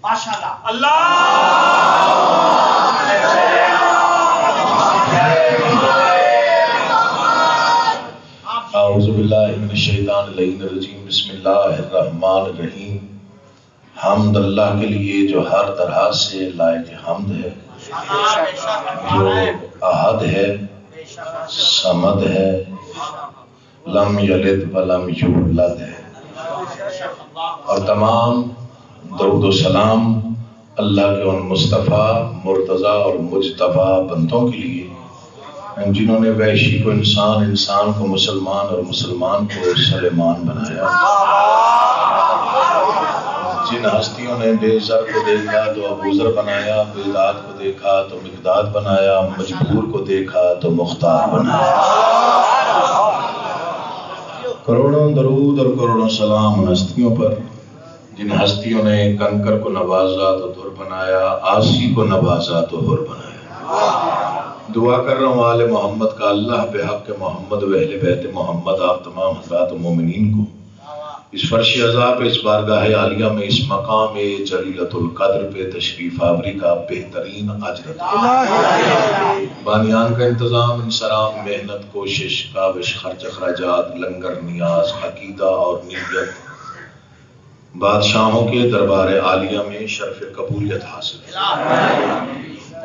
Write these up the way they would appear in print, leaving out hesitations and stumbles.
ماشاءاللہ اللہ اعوذ باللہ من الشیطان اللعین الرجیم بسم اللہ الرحمن الرحیم حمد اللہ کے لیے جو ہر طرح سے لائق حمد ہے، جو احد ہے، صمد ہے، لم یلد ولم یولد ہے، اور تمام درود و سلام اللہ کے ان مصطفیٰ مرتضیٰ اور مجتبیٰ بندوں کے لیے جنہوں نے وحشی کو انسان، انسان کو مسلمان اور مسلمان کو سلیمان بنایا، جن ہستیوں نے بے زر کو دیکھا تو ابو ذر بنایا، بے داد کو دیکھا تو مقداد بنایا، مجبور کو دیکھا تو مختار بنایا۔ کروڑوں درود اور کروڑوں سلام ان ہستیوں پر جن ہستیوں نے کنکر کو نوازا تو در بنایا، آسی کو نوازا تو حر بنایا۔ دعا کر رہا ہوں آل محمد کا اللہ بے حق محمد و اہل بیت محمد آپ تمام حضرات مومنین کو اس فرش عذاب اس بارگاہ عالیہ میں اس مقام جلیلۃ القدر پہ تشریف آوری کا بہترین اجر بانیان کا انتظام، انصراف، محنت، کوشش، کاوش، خرچ اخراجات، لنگر، نیاز، عقیدہ اور نیت بادشاہوں کے دربار عالیہ میں شرف قبولیت حاصل۔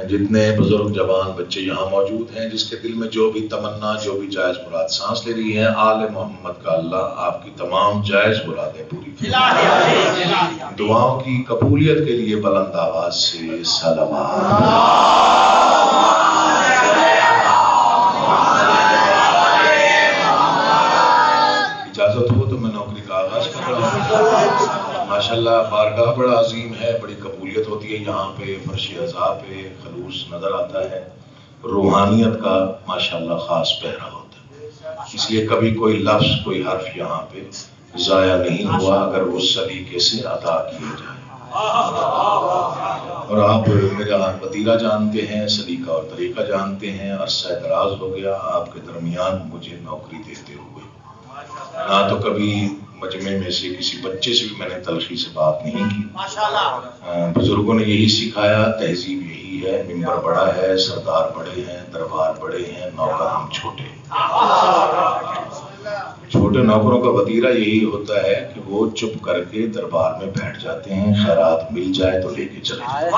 جتنے بزرگ جوان بچے یہاں موجود ہیں، جس کے دل میں جو بھی تمنا، جو بھی جائز مراد سانس لے رہی ہیں، آل محمد کا اللہ آپ کی تمام جائز مرادیں پوری فرمائے۔ دعاؤں کی قبولیت کے لیے بلند آواز سے صلوات۔ اجازت ہو تو میں نوکری کا آغاز کر رہا ہوں۔ ماشاءاللہ بارگاہ بڑا عظیم ہے، بڑی قبولیت ہوتی ہے یہاں پہ، فرش عذاب پہ خلوص نظر آتا ہے، روحانیت کا ماشاءاللہ خاص پہرا ہوتا ہے، اس لیے کبھی کوئی لفظ، کوئی حرف یہاں پہ ضائع نہیں ہوا اگر وہ سلیقے سے ادا کیا جائے۔ اور آپ میرا وتیرہ جانتے ہیں، سلیقہ اور طریقہ جانتے ہیں، عرصہ دراز ہو گیا آپ کے درمیان مجھے نوکری دیتے ہوئے، نہ تو کبھی مجمع میں سے کسی بچے سے بھی میں نے تلخی سے بات نہیں کی۔ بزرگوں نے یہی سکھایا، تہذیب یہی ہے، منبر بڑا ہے، سردار بڑے ہیں، دربار بڑے ہیں، نوکر ہم چھوٹے۔ چھوٹے نوکروں کا وتیرہ یہی ہوتا ہے کہ وہ چپ کر کے دربار میں بیٹھ جاتے ہیں، خیرات مل جائے تو لے کے چلے جائیں۔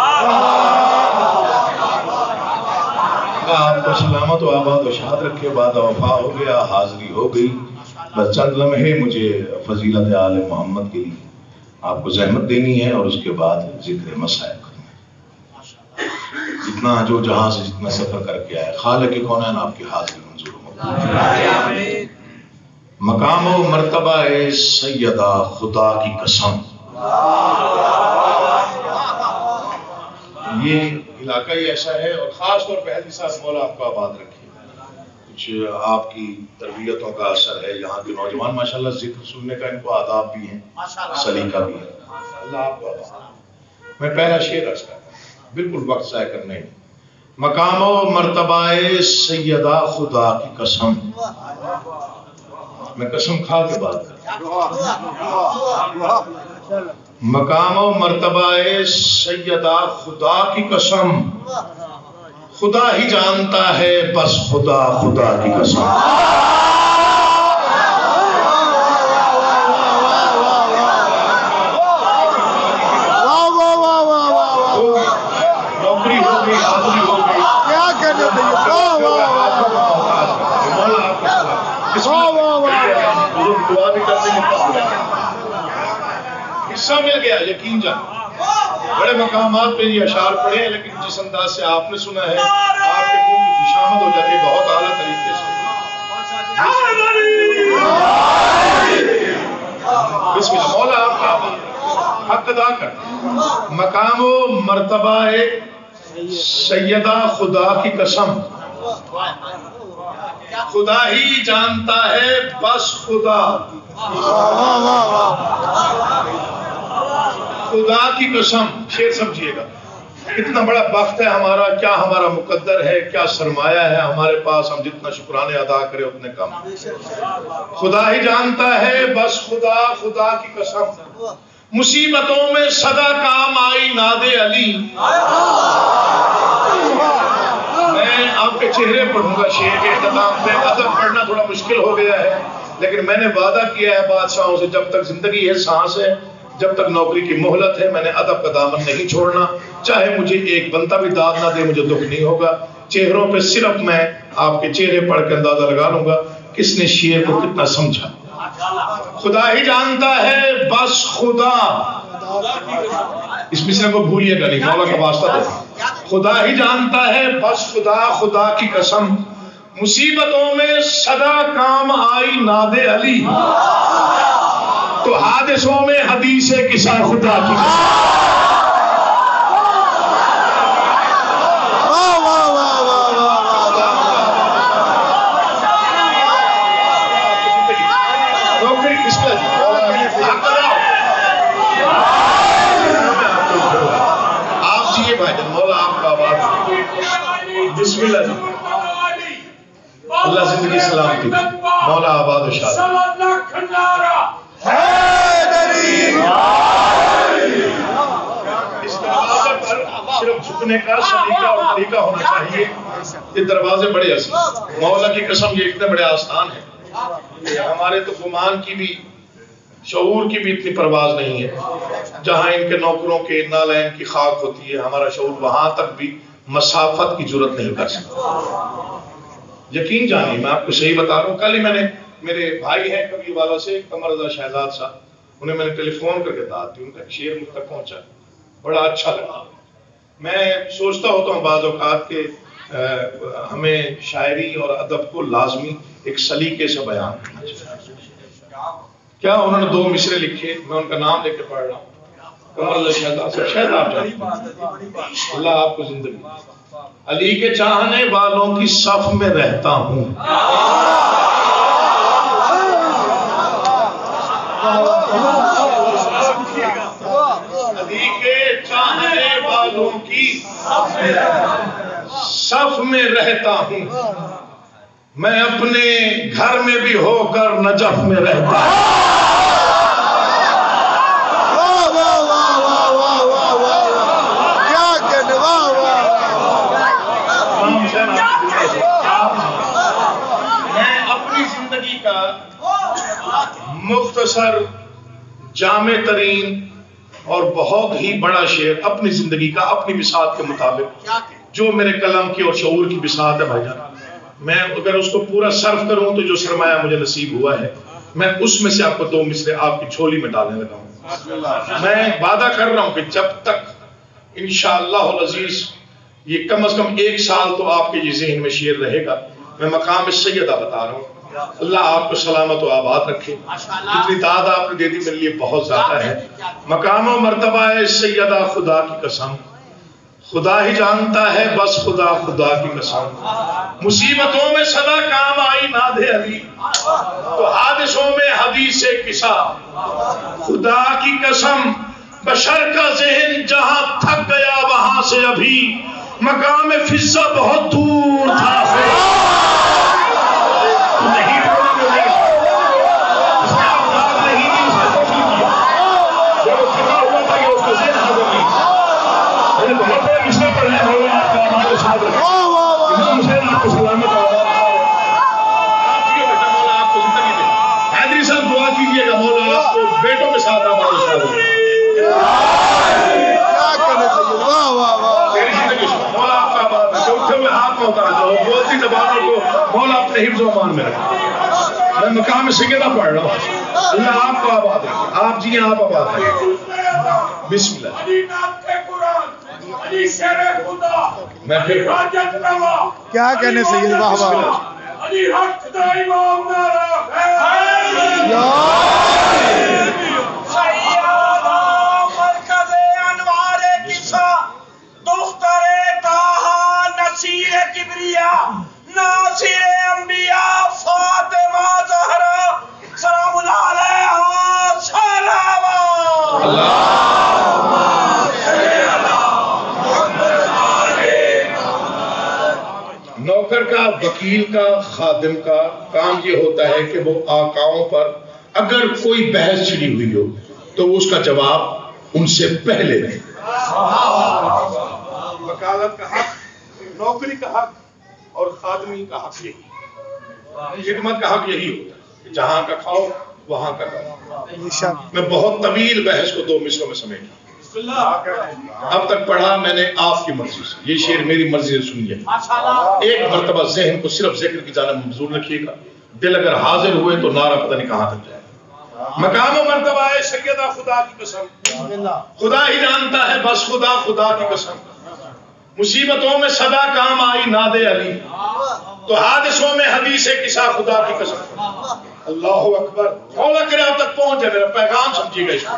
آپ کو سلامت و آباد و شاد رکھے، وعدہ وفا ہو گیا، حاضری ہو گئی، بس چند لمحے مجھے فضیلت آل محمد کے لیے آپ کو زحمت دینی ہے اور اس کے بعد ذکر مسائل کرنا ہے۔ جتنا جو جہاں سے جتنا سفر کر کے آئے، خالق کونین آپ کی حاضری منظور ہو۔ مقام و مرتبہ سیدہ خدا کی قسم، یہ علاقہ ہی ایسا ہے، اور خاص طور پہ حدیث صاحب مولا آپ کو آباد رکھے، کچھ آپ کی تربیتوں کا اثر ہے۔ یہاں کے نوجوان ماشاءاللہ ذکر سننے کا ان کو آداب بھی ہیں، سلیقہ بھی ہے، اللہ آپ کو آداب۔ میں پہلا شعر عرض کرتا ہوں، بالکل وقت ضائع کرنا ہی۔ مقام و مرتبہ سیدہ خدا کی قسم، میں قسم کھا کے بات کرتا ہوں۔ مقام و مرتبہ سیدہ خدا کی قسم، خدا ہی جانتا ہے بس خدا خدا کی قسم۔ نوکری ہو گئی، حاضری ہو گئی، کیا کرنے دعا بھی کرتے ہیں، حصہ مل گیا، یقین جان۔ بڑے مقامات پہ یہ اشعار پڑھے ہیں، لیکن جس انداز سے آپ نے سنا ہے، آپ کے منہ کی خوشامد ہو جاتی ہے بہت اعلیٰ طریقے سے۔ بسم اللہ، مولا آپ کا حق ادا کر۔ مقام و مرتبہ سیدہ خدا کی قسم، خدا ہی جانتا ہے بس خدا خدا کی قسم۔ شعر سمجھیے گا، کتنا بڑا بخت ہے ہمارا، کیا ہمارا مقدر ہے، کیا سرمایہ ہے ہمارے پاس، ہم جتنا شکرانے ادا کرے اتنے کم۔ خدا ہی جانتا ہے بس خدا خدا کی قسم، مصیبتوں میں صدا کام آئی ناد علی. میں آپ کے چہرے پڑھوں گا شعر کے اختتام پہ. ادب پڑھنا تھوڑا مشکل ہو گیا ہے، لیکن میں نے وعدہ کیا ہے بادشاہوں سے، جب تک زندگی ہے، سانس ہے، جب تک نوکری کی مہلت ہے، میں نے ادب کا دامن نہیں چھوڑنا. چاہے مجھے ایک بندہ بھی داد نہ دے، مجھے دکھ نہیں ہوگا. چہروں پہ صرف میں آپ کے چہرے پڑھ کے اندازہ لگا لوں گا کس نے شعر کو کتنا سمجھا. خدا ہی جانتا ہے بس خدا، اس مصرع کو بھولیے گا نہیں، مولا کا واسطہ دے. خدا ہی جانتا ہے بس خدا، خدا کی قسم، مصیبتوں میں صدا کام آئی ناد علی، تو حادثوں میں حدیث قصہ خدا کی قسم. بسم اللہ جی. اللہ زندگی سلامتی، مولا آباد و شاد. اس دروازے پر صرف جھکنے کا سلیقہ اور طریقہ ہونا چاہیے. یہ دروازے بڑے عظیم، مولا کی قسم یہ اتنے بڑے آستان ہیں کہ ہمارے تو گمان کی بھی، شعور کی بھی اتنی پرواز نہیں ہے. جہاں ان کے نوکروں کے نالین کی خاک ہوتی ہے، ہمارا شعور وہاں تک بھی مسافت کی جرت نہیں کر سکتا. یقین جانیے، میں آپ کو صحیح بتا رہا ہوں. کل ہی میں نے، میرے بھائی ہیں کبھی والا سے، قمر رضا شہزاد صاحب، انہیں میں نے ٹیلی فون کر کے دعوت دی. ان کا شعر مجھ تک پہنچا، بڑا اچھا لگا. میں سوچتا ہوتا ہوں بعض اوقات کہ ہمیں شاعری اور ادب کو لازمی ایک سلیقے سے بیان کرنا چاہیے. کیا انہوں نے 2 مصرے لکھے، میں ان کا نام لے کے پڑھ رہا ہوں. قمر رضا شہزاد صاحب، شاید آپ جانتے ہیں، اللہ آپ کو زندگی. علی کے چاہنے والوں کی صف میں رہتا ہوں، علی کے چاہنے والوں کی صف میں رہتا ہوں، میں اپنے گھر میں بھی ہو کر نجف میں رہتا ہوں. میں اپنی زندگی کا مختصر، جامع ترین اور بہت ہی بڑا شعر اپنی زندگی کا، اپنی بساط کے مطابق، جو میرے قلم کی اور شعور کی بساط ہے بھائی جان، میں اگر اس کو پورا صرف کروں تو جو سرمایہ مجھے نصیب ہوا ہے، میں اس میں سے آپ کو 2 مصرے آپ کی جھولی میں ڈالنے لگا ہوں. میں وعدہ کر رہا ہوں کہ جب تک انشاءاللہ العزیز یہ کم از کم 1 سال تو آپ کے یہ ذہن میں شعر رہے گا. میں مقام سیدہ بتا رہا ہوں. اللہ آپ کو سلامت و آباد رکھے. جتنی داد آپ نے دے دی میرے لیے بہت زیادہ ہے. مقام و مرتبہ ہے سیدہ، خدا کی قسم، خدا ہی جانتا ہے بس خدا، خدا کی قسم، مصیبتوں میں صدا کام آئی ناد علی، تو حادثوں میں حدیث قصہ خدا کی قسم. بشر کا ذہن جہاں تھک گیا وہاں سے ابھی مقام فضا بہت دور تھا. حیدری صاحب دعا کیجیے گا مولا آپ کو بیٹوں کے ساتھ آپ بولتی زبانوں کو مولا اپنے حفظ و امان میں رکھے. میں مقام سیدہ پڑھ رہا ہوں. اللہ آپ کو آباد رکھے. آپ جی آپ آباد رکھے. بسم اللہ. میں پھر کیا کہنے سید واہ واہ. ناصر انبیاء فاطمہ زہرا سلام اللہ علیہا صلوات نوکر کا، وکیل کا، خادم کا کام یہ ہوتا ہے کہ وہ آقاؤں پر اگر کوئی بحث چھڑی ہوئی ہو تو اس کا جواب ان سے پہلے دے. وکالت کا حق، نوکری کا حق اور خادمی کا حق یہی، خدمت کا حق یہی ہوتا ہے کہ جہاں کا کھاؤ وہاں کا کھاؤ. میں بہت طویل بحث کو 2 مصروں میں سمیٹا. اب تک پڑھا میں نے آپ کی مرضی سے، یہ شعر میری مرضی سے سنیے. ایک مرتبہ ذہن کو صرف ذکر کی جانب مبذول رکھیے گا، دل اگر حاضر ہوئے تو نعرہ پتہ نہیں کہاں تک جائے. مقام و مرتبہ ہے سیدہ خدا کی قسم، خدا ہی جانتا ہے بس خدا، خدا کی قسم. مصیبتوں میں صدا کام آئی ناد علی، تو حادثوں میں حدیث قصہ خدا کی قسم. اللہ اکبر، کھولا کرے اب تک پہنچ جائے، میرا پیغام سمجھیے گا اس کو.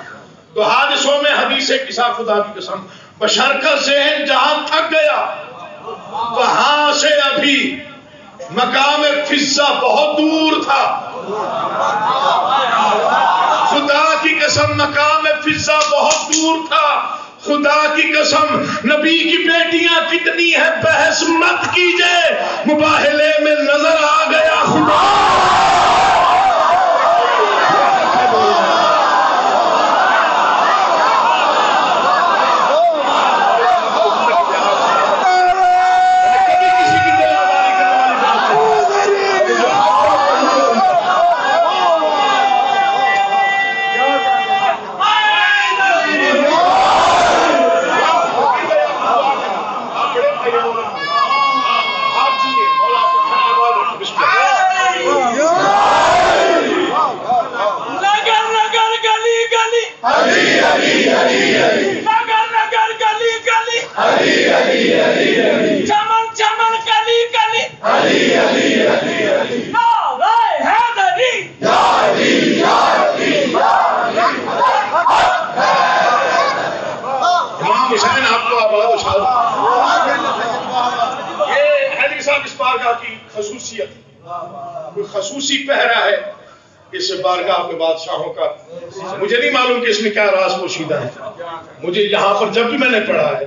تو حادثوں میں حدیث قصہ خدا کی قسم، بشر کا ذہن جہاں تھک گیا وہاں سے ابھی مقام فضا بہت دور تھا. خدا کی قسم مقام فضا بہت دور تھا. خدا کی قسم نبی کی بیٹیاں کتنی ہیں بحث مت کیجئے، مباہلے میں نظر آ گیا خدا. چمن چمن گلی گلی امام حسین آپ کو آباد یہ حیدری صاحب اس بارگاہ کی خصوصیت، کوئی خصوصی پہرا ہے اس بارگاہ کے بادشاہوں کا. مجھے نہیں معلوم کہ اس میں کیا راز پوشیدہ ہے. مجھے یہاں پر جب بھی میں نے پڑھا ہے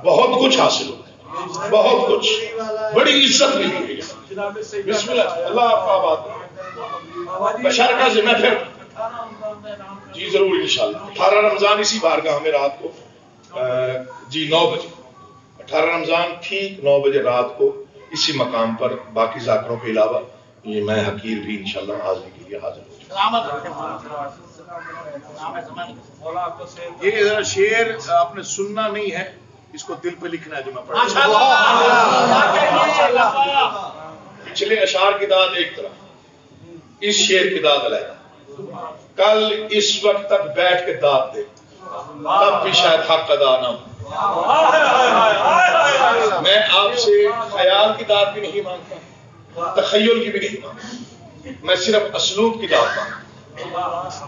بہت کچھ حاصل ہو، بہت کچھ، بڑی عزت ملی ہے. بسم اللہ، اللہ آپ کا آباد. بشر کا ذمہ پھر جی ضرور انشاءاللہ 18 رمضان اسی بارگاہ میں رات کو جی 9 بجے 18 رمضان ٹھیک 9 بجے رات کو اسی مقام پر باقی ذاکروں کے علاوہ یہ میں حقیر بھی انشاءاللہ حاضری کے لیے حاضر ہوں. یہ ذرا شعر آپ نے سننا نہیں ہے، اس کو دل پہ لکھنا ہے جو میں پڑھ رہا ہوں. پچھلے اشعار کی داد ایک طرح، اس شعر کی داد علیحدہ. کل اس وقت تک بیٹھ کے داد دے تب بھی شاید حق ادا نہ ہو. میں آپ سے خیال کی داد بھی نہیں مانگتا، تخیل کی بھی نہیں مانگتا، میں صرف اسلوب کی داد مانگتا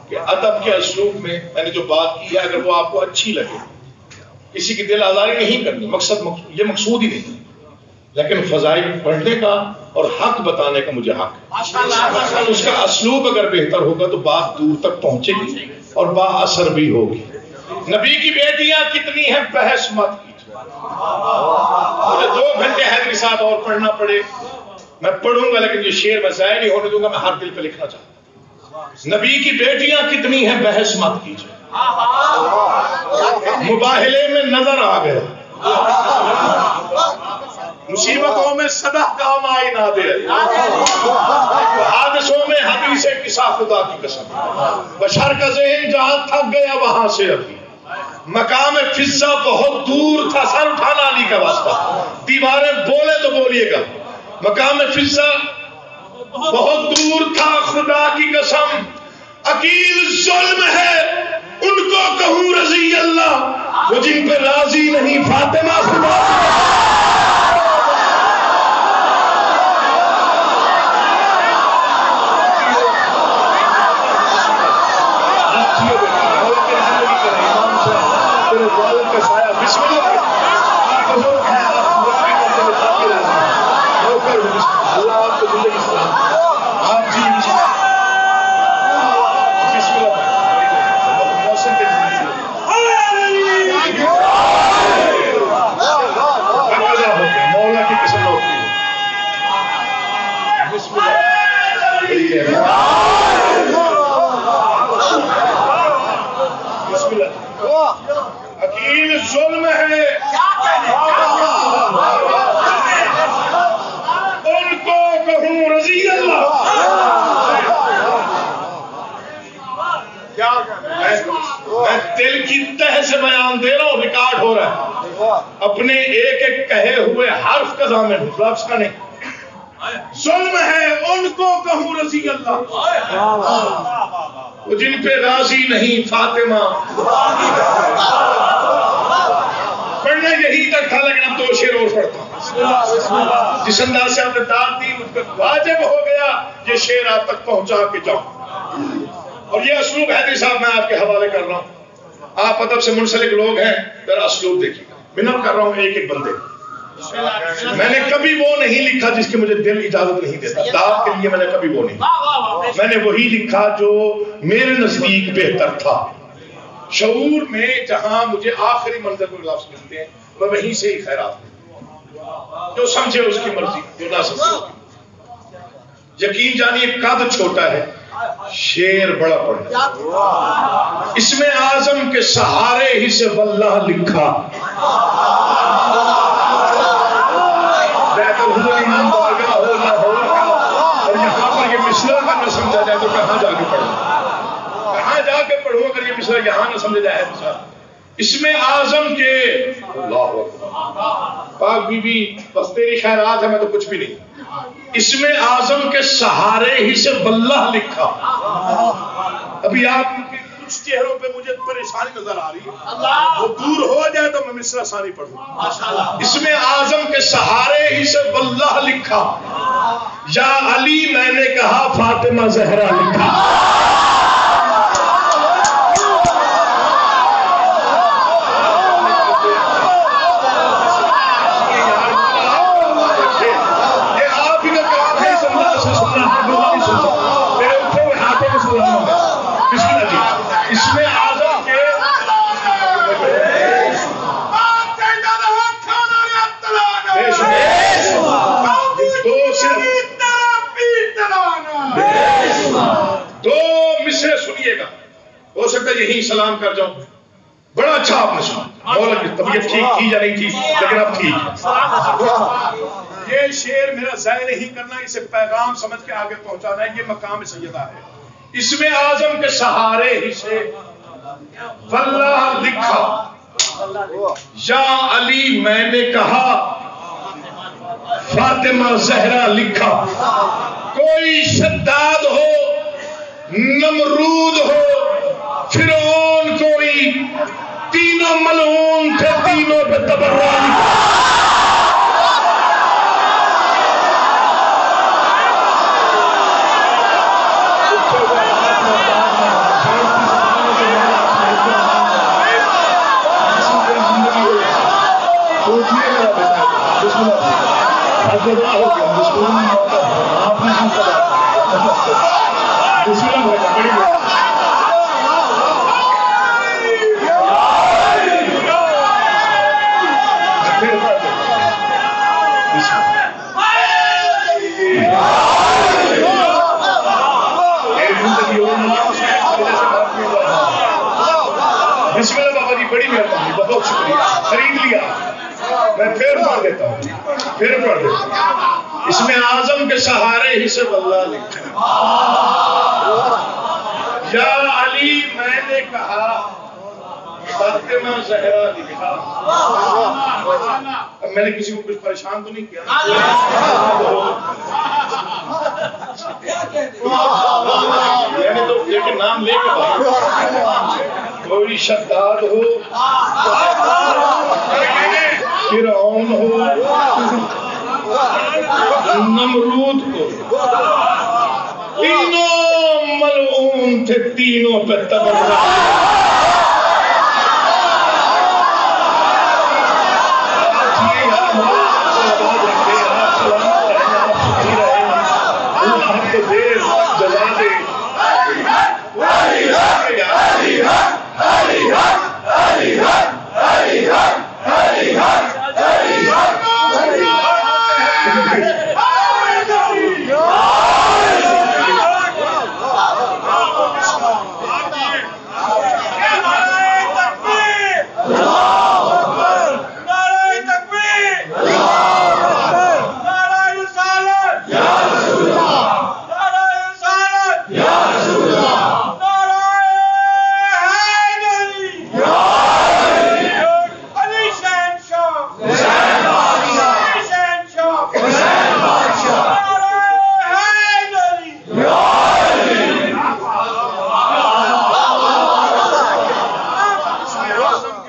کہ ادب کے اسلوب میں نے جو بات کی ہے اگر وہ آپ کو اچھی لگے، کسی کی دل آزاری نہیں کرنی، مقصد یہ مقصود ہی نہیں، لیکن فضائل پڑھنے کا اور حق بتانے کا مجھے حق ہے. اس کا اسلوب اگر بہتر ہوگا تو بات دور تک پہنچے گی اور با اثر بھی ہوگی. نبی کی بیٹیاں کتنی ہیں بحث مت کیجیے. مجھے 2 گھنٹے حیدری صاحب اور پڑھنا پڑے میں پڑھوں گا، لیکن یہ شعر میں ضائع نہیں ہونے دوں گا. میں ہر دل پہ لکھنا چاہتا ہوں. نبی کی بیٹیاں کتنی ہیں بحث مت کیجیے، مباہلے میں نظر آ گیا. مصیبتوں میں صدا کام آئی نہ دے، حادثوں میں حدیث قصہ خدا کی قسم. بشر کا ذہن جہاں تھک گیا وہاں سے ابھی مقام فضا بہت دور تھا. سر اٹھانا علی کا واسطہ، دیواریں بولے تو بولیے گا. مقام فضا بہت دور تھا خدا کی قسم. عقیل ظلم ہے ان کو کہوں رضی اللہ، وہ جن پہ راضی نہیں فاطمہ خدا. بسم اللہ. عقیل ظلم ہے ان کو کہوں رضی اللہ. میں دل کی تہ سے بیان دے رہا ہوں, ریکارڈ ہو رہا ہے. اپنے ایک ایک کہے ہوئے حرف کا ضامن ہوں, لفظ کا نہیں. ظلم ہے ان کو کہوں رضی اللہ, وہ جن پہ راضی نہیں فاطمہ. پڑھنا یہی تک تھا لیکن اب 2 شعر اور پڑھتا ہوں. جس انداز سے آپ نے داد دی مجھ پر واجب ہو گیا یہ شعر آپ تک پہنچا کے جاؤں. اور یہ اسلوب حیدری صاحب میں آپ کے حوالے کر رہا ہوں. آپ ادب سے منسلک لوگ ہیں, ذرا اسلوب دیکھیے. منت کر رہا ہوں ایک ایک بندے. میں نے کبھی وہ نہیں لکھا جس کی مجھے دل اجازت نہیں دیتا. داد کے لیے میں نے کبھی وہ نہیں, میں نے وہی لکھا جو میرے نزدیک بہتر تھا. شعور میں جہاں مجھے آخری منظر پر لفظ ملتے ہیں میں وہیں سے ہی خیرات ہوں. جو سمجھے اس کی مرضی, جو نہ سمجھے. یقین جانیے قد چھوٹا ہے, شیر بڑا پڑھنا. اس میں اعظم کے سہارے ہی سے واللہ لکھا. امام بارگاہ ہو نہ ہو اور یہاں پر یہ مصرع کا نہ سمجھا جائے تو کہاں جا کے پڑھوں, کہاں جا کے پڑھوں اگر یہ مصرع یہاں نہ سمجھا جائے. اس میں اعظم کے اللہ پاک بی بی بس تیری خیرات ہے, میں تو کچھ بھی نہیں. اس میں اعظم کے سہارے ہی سے واللہ لکھا. ابھی آپ کے کچھ چہروں پہ مجھے پریشانی نظر آ رہی ہے, وہ دور ہو جائے تو میں مصرع ثانی پڑھوں. اس میں اعظم کے سہارے ہی سے واللہ لکھا. یا علی میں نے کہا فاطمہ زہرا لکھا. اس میں اعظم کے دو مصرے سنیے گا, ہو سکتا ہے یہی سلام کر جاؤں. بڑا اچھا آپ نے سنا, مولا کی طبیعت ٹھیک تھی یا نہیں تھی لیکن اب ٹھیک. یہ شعر میرا ضائع نہیں کرنا, اسے پیغام سمجھ کے آگے پہنچانا ہے. یہ مقام سیدہ ہے. اس میں اعظم کے سہارے ہی سے واللہ لکھا. یا علی میں نے کہا فاطمہ زہرا لکھا. کوئی شداد ہو, نمرود ہو, فرعون, کوئی تینوں ملعون تھے, تینوں پہ تبرہ لکھا. بسم اللہ بابا جی, بڑی مہربانی, بہت شکریہ, خرید لیا. میں پھر پڑھ دیتا ہوں, پھر پڑھ دیتا ہوں. اس میں اعظم کے سہارے ہی سے واللہ لکھا. یا علی میں نے کہا فاطمہ زہرا لکھا. اب میں نے کسی کو کچھ پریشان تو نہیں کیا, میں نے تو لیکن نام لے کے بات. کوئی شداد ہو, فرعون ہو, نمرود ہو, تینوں ملعون تھے, تینوں پہ تبرہ.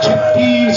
36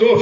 2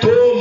2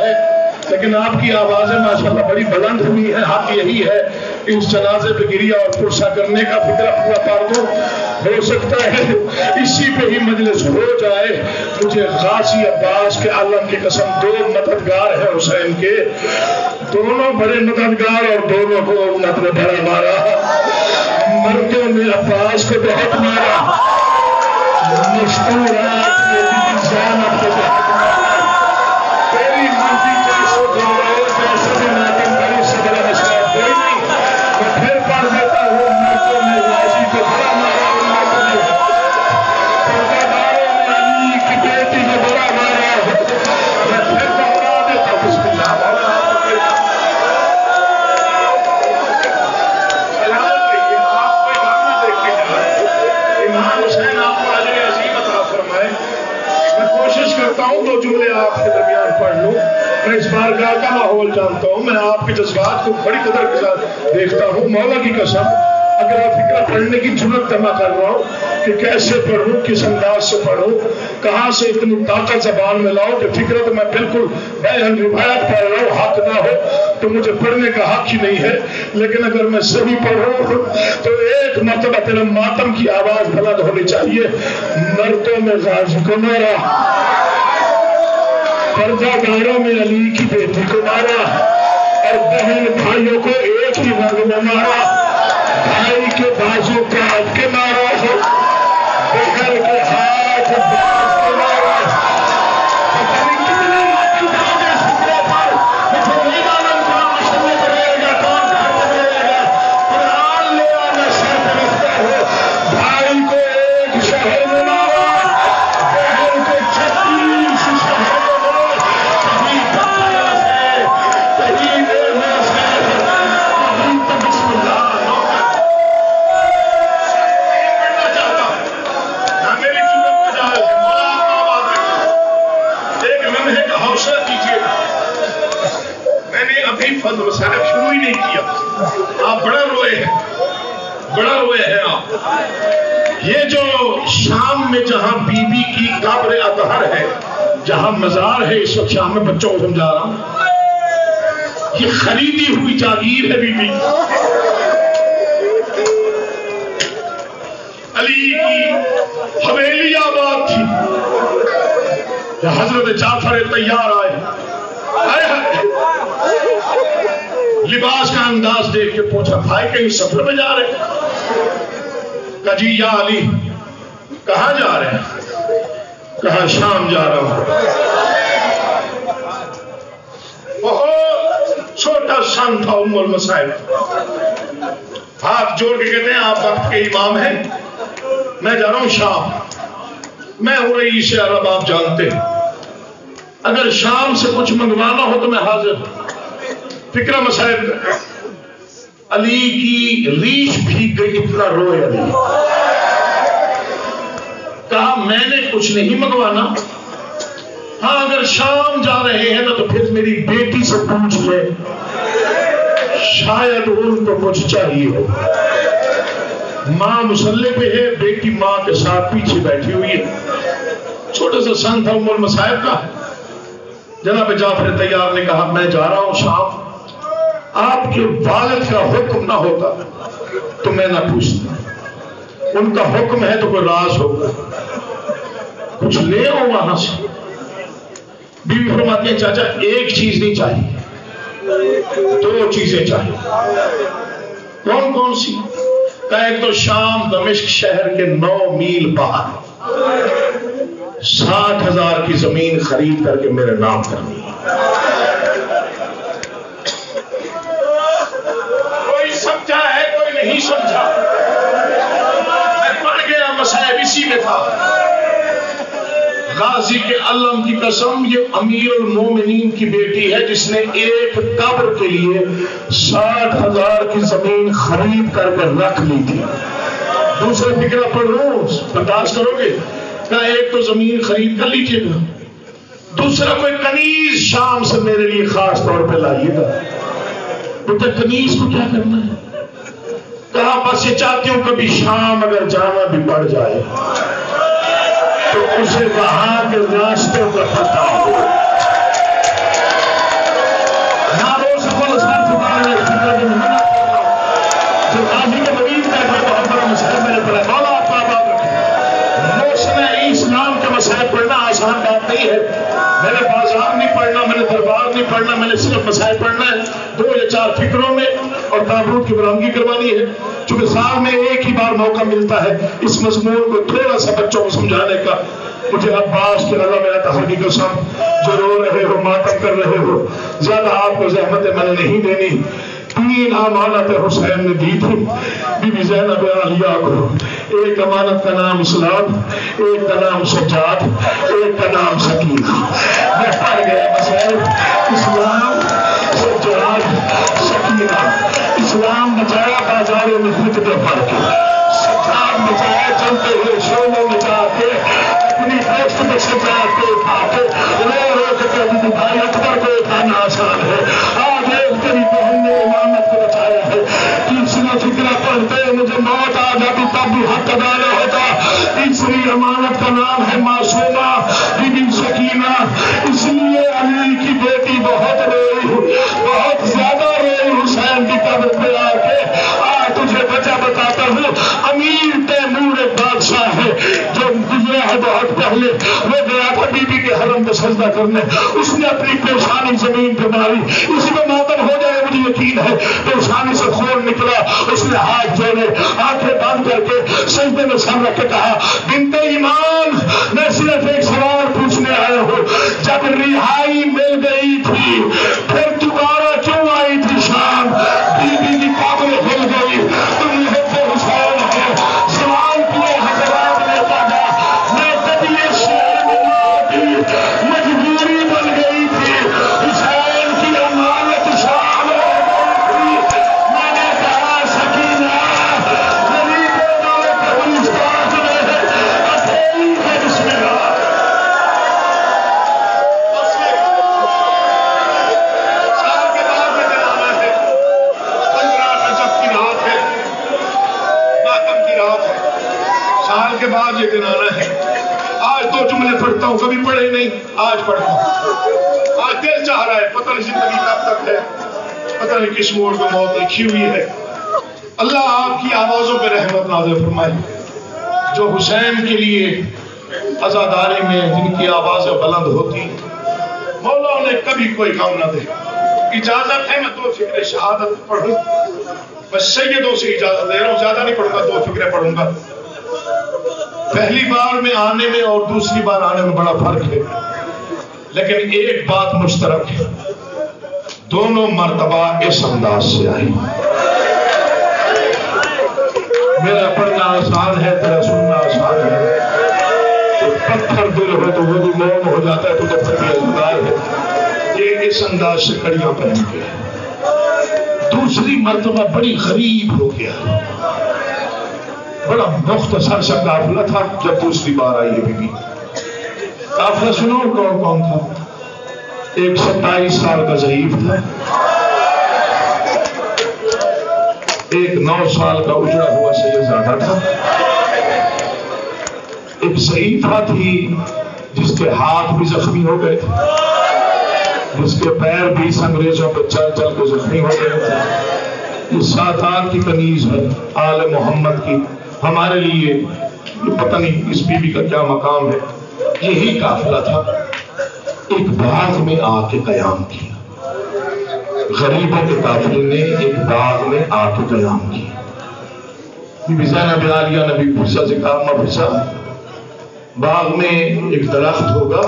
ہے لیکن آپ کی آوازیں ماشاءاللہ بڑی بلند ہوئی ہیں. حق یہی ہے اس جنازے پہ گریا اور پرسہ کرنے کا. فکرہ پورا پار دو. ہو سکتا ہے اسی پہ ہی مجلس ہو جائے. مجھے غازی عباس کے عالم کی قسم 2 مددگار ہیں حسین کے, دونوں بڑے مددگار اور دونوں کو امت نے بڑا مارا. مردوں نے عباس کو بہت مارا, مشکورات نے بھی زینب کو بہت مارا. تیری مرضی جیسے جو جیسے بھی ماتم کری سے بڑا مسئلہ کوئی نہیں. میں پھر پڑھ دیتا ہوں. مردوں نے غازی کو بڑا مارا, مردوں نے پرداداروں نے علی کی بیٹی کو بڑا مارا. میں پھر دوہرا دیتا ہوں. بسم اللہ. حسین آپ کو اجر عظیم عطا فرمائے. میں کوشش کرتا ہوں 2 جملے آپ کے درمیان پڑھ لوں. میں اس بارگاہ کا ماحول جانتا ہوں. میں آپ کے جذبات کو بڑی قدر کے ساتھ دیکھتا ہوں. مولا کی قسم اگر آپ فکرہ پڑھنے کی جرات جمع کر رہا ہوں کہ کیسے پڑھوں, کس انداز سے پڑھوں, کہاں سے اتنی طاقت زبان میں لاؤں کہ فکرہ تو میں بالکل بیان روایت پڑھ رہا ہوں. حق نہ ہو تو مجھے پڑھنے کا حق ہی نہیں ہے. لیکن اگر میں صحیح پڑھ رہا ہوں تو ایک مرتبہ تیرے ماتم کی آواز بلند ہونی چاہیے. مردوں میں غازی کو مارا, پرداداروں میں علی کی بیٹی کو مارا, اور بہن بھائیوں کو ایک ہی رنگ میں مارا. بھائی کے بازو کاٹ کے مارا, بہن کے ہاتھ باز کے مارا. پتہ نہیں کتنے ماتم کرو گے فکرے پر, مجھے نہیں معلوم کون مشہور کرے گا, کون گھر کرے گا. قرآن لے آنا شرط رکھتا ہو. بھائی کو ایک شہر میں مارا, بہن کو 36 شہر میں مارا. کہیں پتہ سے, کہیں دینا سے, کہیں تو بسم اللہ. حوصلہ کیجیے. میں نے ابھی فضل وسائل شروع ہی نہیں کیا. آپ بڑا روئے ہیں, بڑا روئے ہیں آپ. یہ جو شام میں جہاں بی بی کی قبر اطہر ہے, جہاں مزار ہے, اس وقت شام میں بچوں کو سمجھا رہا ہوں, یہ خریدی ہوئی جاگیر ہے. بی بی علی کی حویلی آباد تھی. حضرت جعفر تیار آئے, لباس کا انداز دیکھ کے پوچھا بھائی کہیں سفر میں جا رہے ہیں؟ کہا جی یا علی. کہاں جا رہے ہیں؟ کہا شام جا رہا ہوں. بہت چھوٹا سن تھا ام المصائب, ہاتھ جوڑ کے کہتے ہیں آپ وقت کے امام ہیں, میں جا رہا ہوں شام, میں ہوں رئیس عرب, آپ جانتے ہیں. اگر شام سے کچھ منگوانا ہو تو میں حاضر. فکرہ مسائل. علی کی ریش بھیگ گئی, اتنا روئے علی. کہا میں نے کچھ نہیں منگوانا, ہاں اگر شام جا رہے ہیں نا تو پھر میری بیٹی سے پوچھ لے, شاید ان کو کچھ چاہیے ہو. ماں مسلح پہ ہے, بیٹی ماں کے ساتھ پیچھے بیٹھی ہوئی ہے. چھوٹا سا سن تھا ام المصائب کا. جناب جعفر تیار نے کہا میں جا رہا ہوں شام, آپ کے والد کا حکم نہ ہوتا تو میں نہ پوچھتا, ان کا حکم ہے تو کوئی راز ہوگا, کچھ لے آؤ وہاں سے. بیوی فرماتی ہیں چاچا ایک چیز نہیں چاہیے, 2 چیزیں چاہیے. کون کون سی؟ کہا ایک تو شام دمشق شہر کے 9 میل باہر 60,000 کی زمین خرید کر کے میرے نام کرنی ہے. کوئی سمجھا ہے, کوئی نہیں سمجھا. میں پڑھ گیا, مسائب اسی میں تھا. غازی کے علم کی قسم, یہ امیر المومنین کی بیٹی ہے جس نے ایک قبر کے لیے 60,000 کی زمین خرید کر کے رکھ لی تھی. دوسرا فکرہ پڑھ رہا ہوں, برداشت کرو گے. کہا ایک تو زمین خرید کر لیجیے گا, دوسرا کوئی کنیز شام سے میرے لیے خاص طور پہ لائیے گا. بیٹا کنیز کو کیا کرنا ہے؟ کہا بس یہ چاہتی ہوں کبھی شام اگر جانا بھی پڑ جائے تو اسے وہاں کے راستے پر پتا ہو اسلام کے مسائل پڑھنا آسان بات نہیں ہے. میں نے بازار نہیں پڑھنا, میں نے دربار نہیں پڑھنا, میں نے صرف مسائل پڑھنا ہے 2 یا 4 فکروں میں اور تابوت کی برآمدگی کروانی ہے. چونکہ سال میں ایک ہی بار موقع ملتا ہے اس مضمون کو تھوڑا سا بچوں کو سمجھانے کا. مجھے عباس کے اللہ میرا تحقیق کی قسم جو رو رہے ہو ماتم کر رہے ہو, زیادہ آپ کو زحمتیں میں نے نہیں دینی. 3 امانت حسین نے دی تھی بی بی زینب عالیہ کو. ایک امانت کا نام اسلام, ایک کا نام سجاد, ایک کا نام سکینہ. میں پڑھ گیا مسائل اسلام سجاد سکینہ. اسلام بچایا بازار میں خود کے پڑھ کے, سجاد بچایا چلتے ہوئے شعلوں میں جا کے اپنی دوست میں سجا کے اٹھا کے رو رو کے بھائی اکبر کو اٹھانا آسان ہے. آج ایک تیری بہن نے امامت کو بچایا ہے. تیسرا فکرہ پڑھتے مجھے موت آ جاتی تب بھی حق ادا نہ ہوتا. تیسری امانت کا نام ہے معصومہ بی بی سکینہ. اس لیے علی کی بیٹی بہت روئی, بہت زیادہ روئی حسین کی قبر پہ آ کے. آج تجھے وجہ بتاتا ہوں. امیر تیمور ایک بادشاہ ہے جو گزرا ہے بہت پہلے. وہ گیا تھا بی بی کے حرم میں سجدہ کرنے, اس نے اپنی پیشانی زمین پہ ماری. اسی میں ماتم ہو جائے مجھے یقین ہے. پیشانی سے خون نکلا, اس نے ہاتھ جوڑے, آنکھیں بند کر کے سجدے میں سر رکھ کے کہا بنت ایمان میں صرف ایک سوال پوچھنے آیا ہوں. جب رہائی مل گئی تھی پھر دوبارہ کیوں آئی تھی شام؟ بی بی کی قبر ہل گئی, تم محب حسین ہو. سوال کیے حضرات نے کہا میں کبھی شہر میں مجبوری بن گئی تھی. حسین کی امانت شام ہو گئی تھی. میں نے کہا سکینہ غریبوں میں کبھی استاد میں اکیلی ہے. بسم اللہ. سال کے بعد میں جانا ہے, 15 رجب کی رات ہے, ماتم کی رات ہے. سال کے بعد یہ دن آنا ہے. آج 2 جملے پڑھتا ہوں, کبھی پڑھے نہیں, آج پڑھتا ہوں. آج دل چاہ رہا ہے, پتہ نہیں زندگی کب تک ہے, پتہ نہیں کس موڑ پہ موت لکھی ہوئی ہے. اللہ آپ کی آوازوں پہ رحمت نازل فرمائے. جو حسین کے لیے عزاداری میں جن کی آوازیں بلند ہوتی, مولا انہیں کبھی کوئی غم نہ دے. اجازت ہے میں 2 فکر شہادت پڑھوں, بس سیدوں سے اجازت دے رہا ہوں, زیادہ نہیں پڑھوں گا, 2 فکریں پڑھوں گا. پہلی بار میں آنے میں اور دوسری بار آنے میں بڑا فرق ہے, لیکن ایک بات مشترک ہے, دونوں مرتبہ اس انداز سے آئی. میرا پڑھنا آسان ہے, تیرا سننا آسان ہے. پتھر دل ہو تو وہ بھی مون ہو جاتا ہے, تو پتھر بھی ازدار ہے. یہ اس انداز سے کڑیاں پہن گیا. دوسری مرتبہ بڑی غریب ہو گیا, بڑا مختصر سا قافلہ تھا. جب دوسری بار آئی ہے بی بی, قافلہ سنو کون کون تھا. ایک 27 سال کا ضعیف تھا, ایک 9 سال کا اجڑا ہوا سیدزادہ تھا, ایک ضعیفہ تھی جس کے ہاتھ بھی زخمی ہو گئے تھے, جس کے پیر بھی انگریزوں پہ چل چل کے زخمی ہو گئے تھے. یہ 7 آنکھ کی کنیز ہے آل محمد کی. ہمارے لیے یہ پتہ نہیں اس بی بی کا کیا مقام ہے. یہی قافلہ تھا. ایک باغ میں آ کے قیام کیا. غریبوں کے قافلے نے ایک باغ میں آ کے قیام کیا. بی بی زینب عالیہ نے بھی پھرسا سے کہا اما پھرسا, باغ میں ایک درخت ہوگا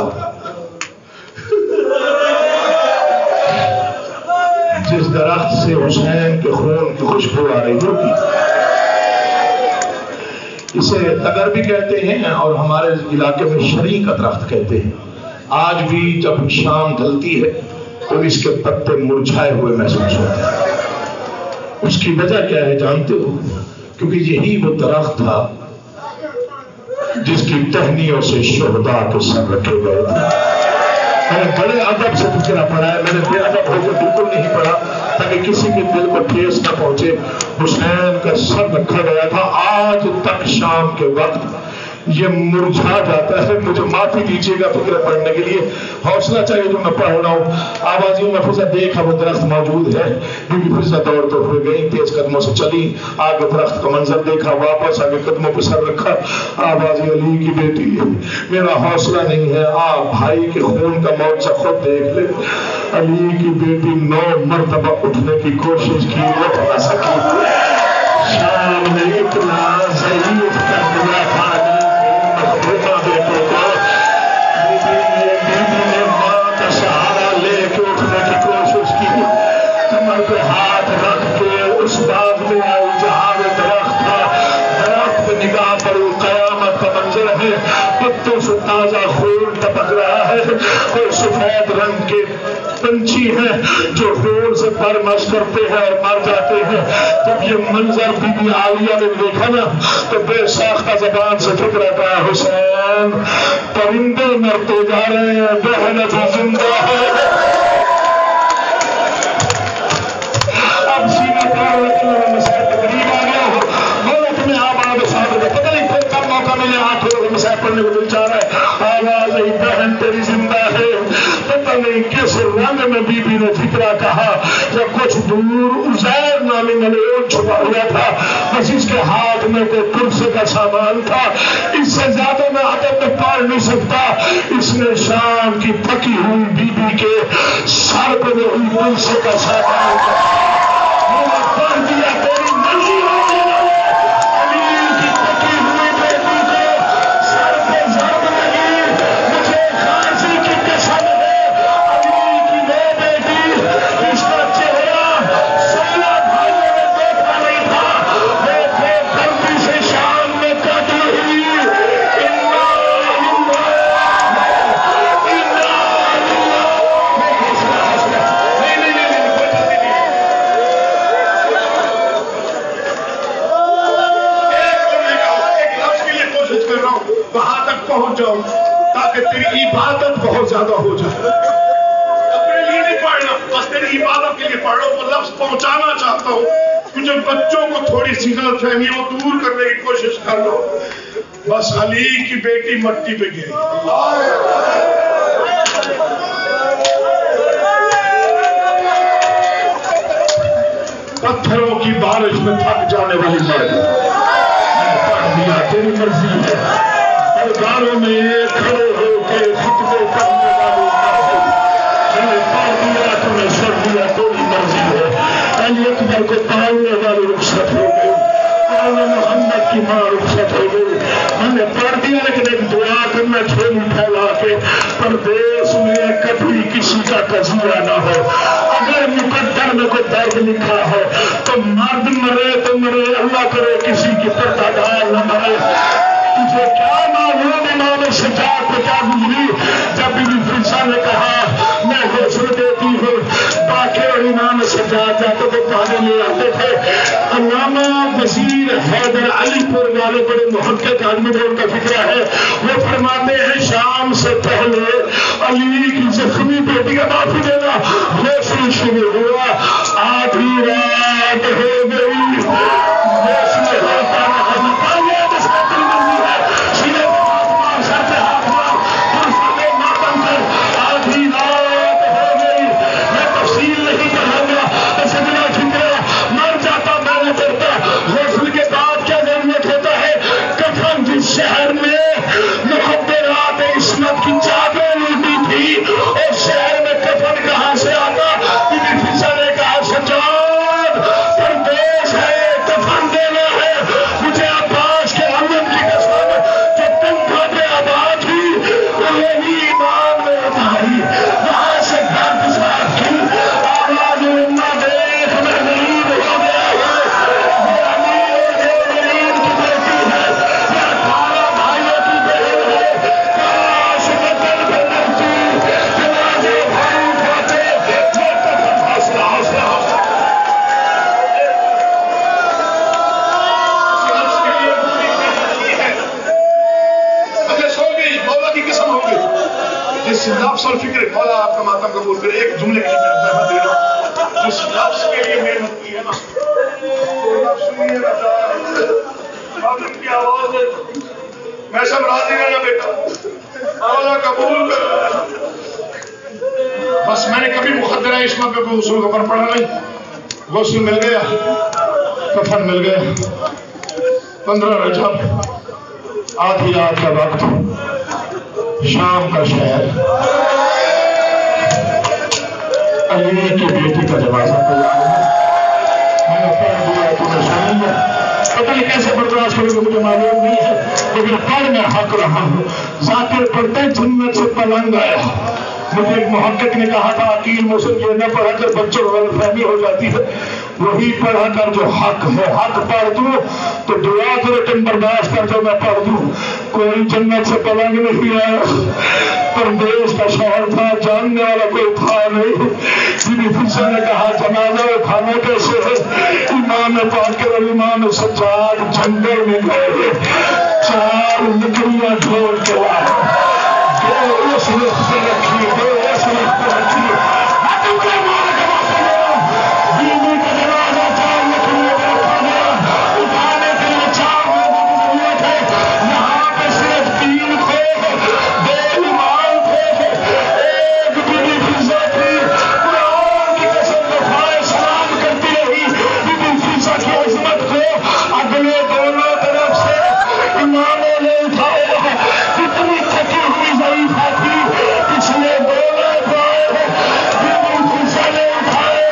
جس درخت سے حسین کے خون کی خوشبو آ رہی ہوگی. اسے تگر بھی کہتے ہیں اور ہمارے علاقے میں شری کا درخت کہتے ہیں. آج بھی جب شام ڈھلتی ہے تو اس کے پتے مرجھائے ہوئے محسوس ہوتے ہیں. اس کی وجہ کیا ہے جانتے ہو؟ کیونکہ یہی وہ درخت تھا جس کی ٹہنیوں سے شہداء کے سر رکھے گئے تھے. میں نے بڑے ادب سے فکرہ پڑھا ہے, میں نے بے ادب ہو کے بالکل نہیں پڑھا تاکہ کسی کے دل کو ٹھیس نہ پہنچے. حسین کا سر رکھا گیا تھا. آج تک شام کے وقت یہ مرجھا جاتا ہے. مجھے معافی دیجیے گا فکر پڑھنے کے لیے، حوصلہ چاہیے جو میں پڑھ رہا ہوں. آوازیوں میں فضا دیکھا وہ درخت موجود ہے. بی بی فضا دوڑتے ہوئے گئی، تیز قدموں سے چلی، آگے درخت کا منظر دیکھا، واپس آگے قدموں پہ سر رکھا. آوازی علی کی بیٹی ہے، میرا حوصلہ نہیں ہے، آپ بھائی کے خون کا معجزہ خود دیکھ لے. علی کی بیٹی 9 مرتبہ اٹھنے کی کوشش کی، اٹھ نہ سکی. شام نے اتنا ضعیف کر دیا تھا محبوبہ بیٹے کو. بیوی نے ماں کا سہارا لے کے اٹھنے کی کوشش کی، کمر پہ ہاتھ رکھ کے اس باغ میں آئی جہاں وہ درخت تھا. درخت پہ نگاہ پڑی، قیامت کا منظر ہے، پتوں سے تازہ خون ٹپک رہا ہے. کوئی سفید رنگ کے پنچھی ہیں جو خون سے پرمش کرتے ہیں اور مر جاتے ہیں. جب یہ منظر بی بی عالیہ نے دیکھا نا تو بے ساختہ زبان سے فکر آتا ہے، حسین پرندے مرتے جا رہے ہیں، بہن ابھی زندہ ہے. اب سینے پار رکھنا مسائل قریب آ گیا ہو، ملک میں آباد صاحب کو پتہ نہیں پھر کب موقع ملے ہاتھ ہو مسائل پڑھنے کو دل چاہ رہا ہے. آواز ای بہن تیری زندہ ہے. پتہ نہیں کس رنگ میں بی بی نے فکرہ کہا. جب کچھ دور عزیر نامی ملعون چھپا ہوا تھا، بس اس کے ہاتھ میں کوئی کرسے کا سامان تھا. اس سے زیادہ میں ادب میں پڑھ نہیں سکتا. اس نے شام کی پکی ہوئی بی بی کے سر پہ وہی کرسے کا سامان پڑھ دیا. تیری مرضی ہو علی کی پکی ہوئی بیٹی کو سر پہ ضرب لگی. مجھے غازی کی قسم ہے، علی کی وہ بیٹی جس کا چہرہ 16 بھائیوں نے دیکھا نہیں تھا، وہ بے دردی سے شام میں قتل ہوئی. وہاں تک پہنچ جاؤ تاکہ تیری عبادت بہت زیادہ ہو جائے. اپنے لیے نہیں پڑھنا، بس تیری عبادت کے لیے پڑھ لو. وہ لفظ پہنچانا چاہتا ہوں کیونکہ بچوں کو تھوڑی سی غلط فہمی وہ دور کرنے کی کوشش کر لو. بس علی کی بیٹی مٹی پہ گری. پتھروں کی بارش میں تھک جانے والی مرد پڑھ دیا تیری مرضی ہے. درباروں میں کھڑے ہو کے خطبے کرنے والی مرضی میں نے پڑھ دیا، تمہیں سر دیا، تیری مرضی ہے. علی اکبر کو پالنے والی رخصت ہو گئی، محمد کی ماں رخصت ہو گئی. میں نے پڑھ دیا لیکن ایک دعا کرنا چھوڑی پھیلا کے پردیس میں کبھی کسی کا قضیہ نہ ہو. اگر مقدر میں کوئی درد لکھا ہے تو مرد مرے تو مرے، اللہ کرے کسی کی پردادار نہ مرے. تجھے کیا معلوم امام سجاد کو کیا گزری جب بی بی فضا نے کہا میں غسل دیتی ہوں. باقی اور امام سجاد جاتے تو پانی لے آتے تھے. علامہ وزیر حیدر علی پور والے بڑے محقق آدمی جو ان کا فکرہ ہے، وہ فرماتے ہیں شام سے پہلے علی کی زخمی بیٹی کا معافی دینا غسل شروع ہوا. آدھی رات ہو گئی، غسل ہوتا شہر میں مخدرات عصمت کی چادریں لوٹی تھی اور شہر میں کفن کہاں سے آتا. بی بی فضا نے کہا سجاد پردیس ہے، کفن دینا ہے. مجھے عباس کے امن کی قسم جو تنخوا پہ آباد ہوئی وہی ایمان میں آئی. وہاں سے گھر گزار کی آواز نہ دیکھ میں غریب ہو گیا ہے. لفظ اور فکر مولا آپ کا ماتم قبول کرے. ایک جملے کے لیے میں دے رہا ہوں جس لفظ کے لیے محنت کی ہے نا وہ لفظ سنیے نا کی آواز ہے میں سب راضی رہنا بیٹا مولا قبول کر. بس میں نے کبھی مقدرہ اسما پہ کوئی غسل کفن پڑھا نہیں. غسل مل گیا, کفن مل گیا. 15 رجب آدھی رات کا وقت, شام کا شہر, علی کی بیٹی کا جنازہ تیار ہے. میں نے پڑھ دیا تو میں شامل ہے. پتہ نہیں کیسے برداشت کروں گا مجھے معلوم نہیں ہے, لیکن پڑھ میں حق رہا ہوں. ذاکر پڑھتے جنت سے پلنگ آیا. مجھے ایک محقق نے کہا تھا عقیل مسلم یہ نہ پڑھا کر بچوں کو غلط فہمی ہو جاتی ہے, وہی پڑھا کر جو حق ہے. حق پڑھ دوں تو دعا کرو تم برداشت کر جو میں پڑھ دوں. کوئی جنت سے پلنگ نہیں آیا, پردیش کا شہر تھا, جاننے والا کوئی تھا نہیں. بی فضا نے کہا جنازہ اٹھانا کیسے ہے؟ امام باقر اور امام سجاد جنگل میں گئے, 4 لکڑیاں جوڑ کے لائے. اس وقت سے رکھی, اس وقت سے رکھی. بیوی کا جنازہ 4 لکڑیوں میں رکھا گیا. اٹھانے کے لیے 4 لوگوں کی ضرورت ہے. یہاں پہ صرف 3 تھے, 2 امام تھے, ایک بیوی فضا تھی. قرآن کی قسم دفاع سلام کرتی رہی بیوی فضا کی عظمت کو. اگلے دونوں طرف سے اماموں نے اٹھایا. کتنی تھکی ہوئی ضعیفہ تھی, پچھلے 2 لوگ آئے, بیوی فضا نے اٹھائے.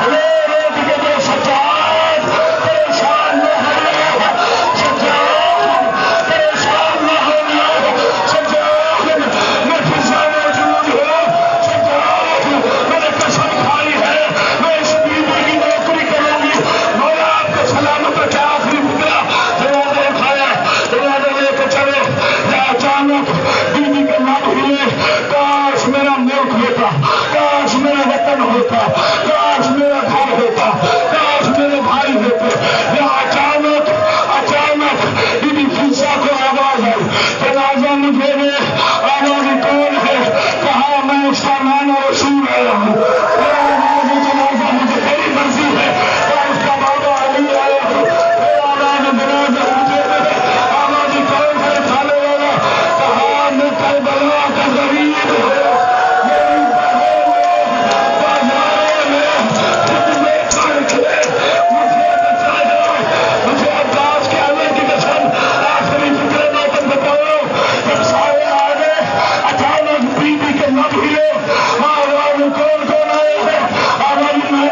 رو رو کے جو سجاد پریشان نہ ہونا, سجاد پریشان نہ ہونا, سجاد میں فضا موجود ہوں, سجاد میں نے قسم کھائی ہے میں اس بیوی کی نوکری کروں گی. مولا آپ کو سلامت رکھے. آخری فترہ جنازہ اٹھایا, جنازہ لے کے چلے. اچانک بیوی کے لب ہلے, کاش میرا ملک ہوتا, کاش میرا وطن ہوتا, کاش میرا گھر ہوتا, کاش میرے بھائی ہوتے. یا اچانک بیوی فضا کو آواز آئی, جنازہ مجھے دے. آواز کون ہے؟ کہا میں اس کا نانا رسول آیا ہوں. جنازہ مجھے میری مرضی ہے, اس کا بابا علی آیا ہوں. آواز جنازہ مجھے دے. آواز کون ہے کھانے والا؟ کہا میں کربلا کا غریب ہے. میری بہن بازار میں خدمت کر کے مجھے بچا جاؤ. مجھے عباس کے آنے کی قسم آخری فکر موتن بتاؤ. جب سارے آ گئے, اچانک بیوی کے لب ہلے. آواز کون آئے ہیں؟ آواز میں